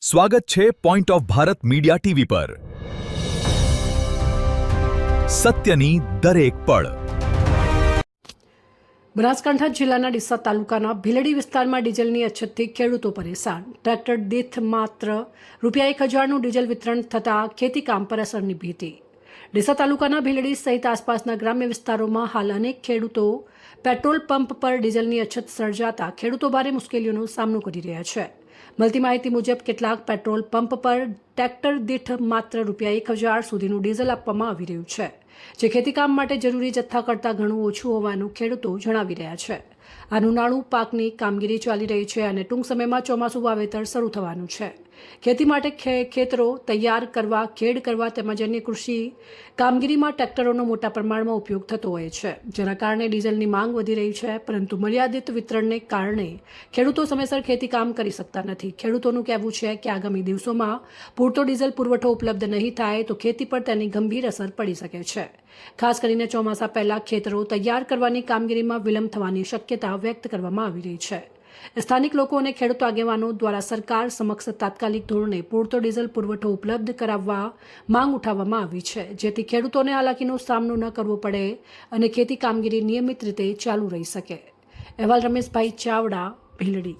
સ્વાગત છે point of Bharat media TV પર સત્યની દરેક પળ। બનાસકાંઠા જિલ્લાના ડીસા તાલુકાના ભીલડી વિસ્તારમાં ડીઝલની અછતથી ખેડૂતો પરેશાન। ટ્રેક્ટર દીઠ માત્ર ₹1000નું ડીઝલ વિતરણ થતાં ખેતીકામ પર અસરની ભીતિ। ડીસા તાલુકાના ભીલડી સહિત આસપાસના ગ્રામ્ય વિસ્તારોમાં હાલ અનેક ખેડૂતો પેટ્રોલ પંપ પર ડીઝલની અછત સર્જાતા ખેડૂતો ભારે મુશ્કેલીઓનો સામનો કરી રહ્યા છે। મળતી માહિતી મુજબ કેટલાક પેટ્રોલ પંપ પર ટ્રેક્ટર દીઠ માત્ર ₹1000 સુધીનું ડીઝલ આપવામાં આવી રહ્યું છે, જે ખેતીકામ માટે જરૂરી જથ્થા કરતાં ઘણું ઓછું હોવાનું ખેડૂતો જણાવી રહ્યા છે। આ ઉનાળુ પાકની કામગીરી ચાલી રહી છે અને ટૂંક સમયમાં ચોમાસું વાવેતર શરૂ થવાનું છે। ખેતી માટે ખેતરો તૈયાર કરવા, ખેડ કરવા તેમજ અન્ય કૃષિ કામગીરીમાં ટ્રેક્ટરોનો મોટા પ્રમાણમાં ઉપયોગ થતો હોય છે, જેના કારણે ડીઝલની માંગ વધી રહી છે, પરંતુ મર્યાદિત વિતરણને કારણે ખેડૂતો સમયસર ખેતી કામ કરી શકતા નથી। ખેડૂતોનું કહેવું છે કે આગામી દિવસોમાં પૂરતો ડીઝલ પુરવઠો ઉપલબ્ધ નહીં થાય તો ખેતી પર તેની ગંભીર અસર પડી શકે છે। ખાસ કરીને ચોમાસા પહેલા ખેતરો તૈયાર કરવાની કામગીરીમાં વિલંબ થવાની શક્યતા વ્યક્ત કરવામાં આવી રહી છે। સ્થાનિક લોકો અને ખેડૂતો આગેવાનો દ્વારા સરકાર સમક્ષ તાત્કાલિક ધોરણે પૂરતો ડીઝલ પુરવઠો ઉપલબ્ધ કરાવવા માંગ ઉઠાવવામાં આવી છે, જેથી ખેડૂતોને હાલાકીનો સામનો ન કરવો પડે અને ખેતી કામગીરી નિયમિત રીતે ચાલુ રહી શકે। અહેવાલ રમેશભાઈ ચાવડા, ભીલડી।